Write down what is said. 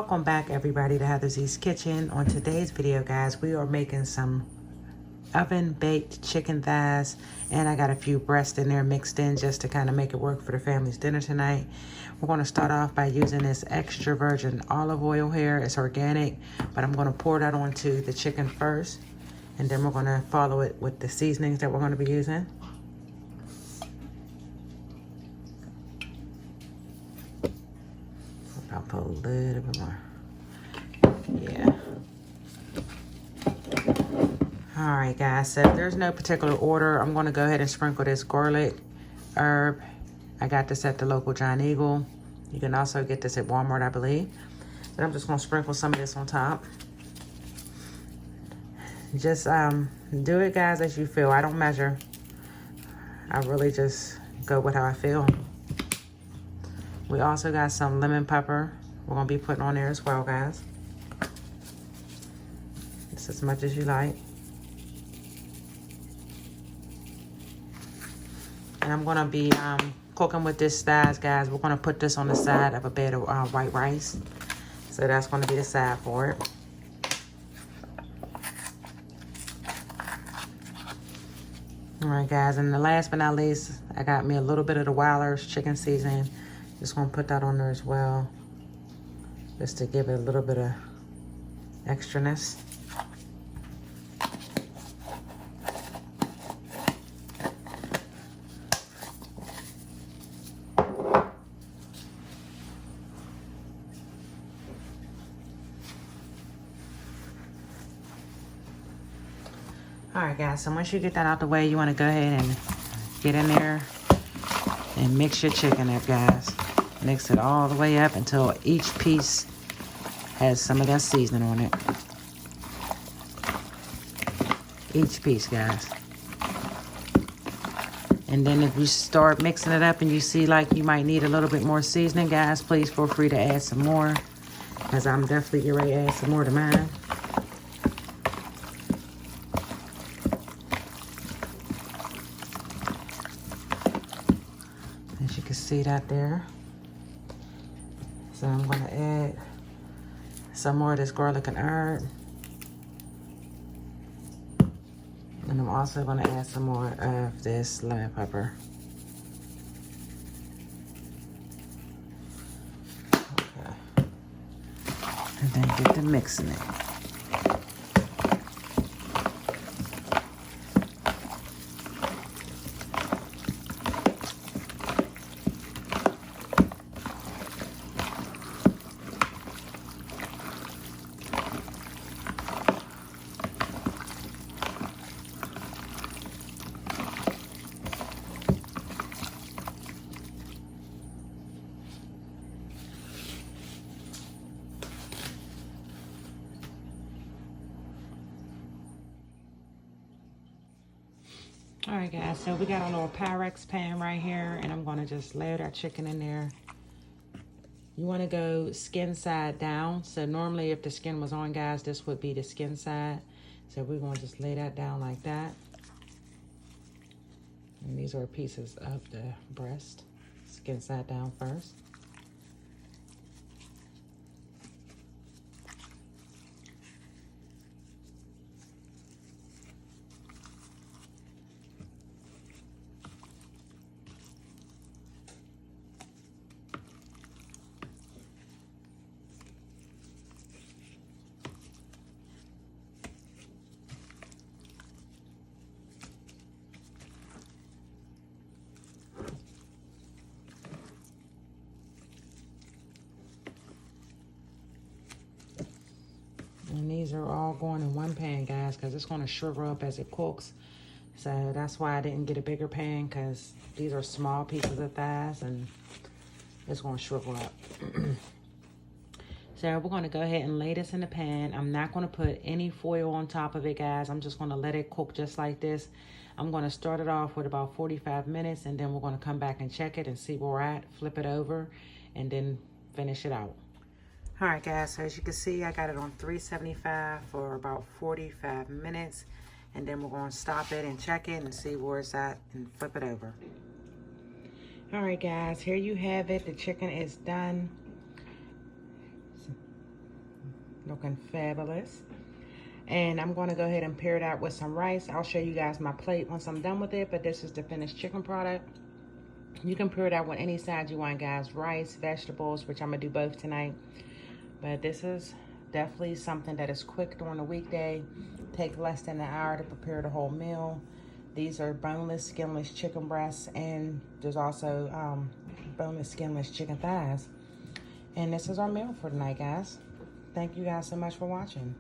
Welcome back, everybody, to Heather's East Kitchen. On today's video, guys, we are making some oven baked chicken thighs, and I got a few breasts in there mixed in just to kind of make it work for the family's dinner tonight. We're going to start off by using this extra virgin olive oil here. It's organic, but I'm going to pour that onto the chicken first, and then we're going to follow it with the seasonings that we're going to be using. I'll put a little bit more. Yeah. All right, guys, so there's no particular order. I'm going to go ahead and sprinkle this garlic herb. I got this at the local Giant Eagle. You can also get this at Walmart, I believe. But I'm just going to sprinkle some of this on top. Just do it, guys, as you feel. I don't measure. I really just go with how I feel. We also got some lemon pepper we're going to be putting on there as well, guys. Just as much as you like. And I'm going to be cooking with this thighs, guys. We're going to put this on the side of a bed of white rice. So that's going to be the side for it. All right, guys. And the last but not least, I got me a little bit of the Wilder's chicken seasoning. Just going to put that on there as well. Just to give it a little bit of extraness. Alright, guys, so once you get that out the way, you want to go ahead and get in there and mix your chicken up, guys. Mix it all the way up until each piece has some of that seasoning on it. Each piece, guys. And then if you start mixing it up and you see like you might need a little bit more seasoning, guys, please feel free to add some more, because I'm definitely getting ready to add some more to mine. As you can see that there. So I'm going to add some more of this garlic and herb. And I'm also going to add some more of this lemon pepper. Okay. And then get to mixing it. All right, guys, so we got a little Pyrex pan right here, and I'm going to just layer that chicken in there. You want to go skin side down. So normally if the skin was on, guys, this would be the skin side. So we're going to just lay that down like that. And these are pieces of the breast. Skin side down first. And these are all going in one pan, guys, because it's going to shrivel up as it cooks. So that's why I didn't get a bigger pan, because these are small pieces of thighs and it's going to shrivel up. So we're going to go ahead and lay this in the pan. I'm not going to put any foil on top of it, guys. I'm just going to let it cook just like this. I'm going to start it off with about 45 minutes, and then we're going to come back and check it and see where we're at, flip it over, and then finish it out. All right, guys, so as you can see, I got it on 375 for about 45 minutes, and then we're going to stop it and check it and see where it's at and flip it over. All right, guys, here you have it. The chicken is done. Looking fabulous. And I'm going to go ahead and pair that with some rice. I'll show you guys my plate once I'm done with it, but this is the finished chicken product. You can pair that with any side you want, guys. Rice, vegetables, which I'm going to do both tonight. But this is definitely something that is quick during the weekday. Take less than an hour to prepare the whole meal. These are boneless, skinless chicken breasts, and there's also boneless, skinless chicken thighs. And this is our meal for tonight, guys. Thank you guys so much for watching.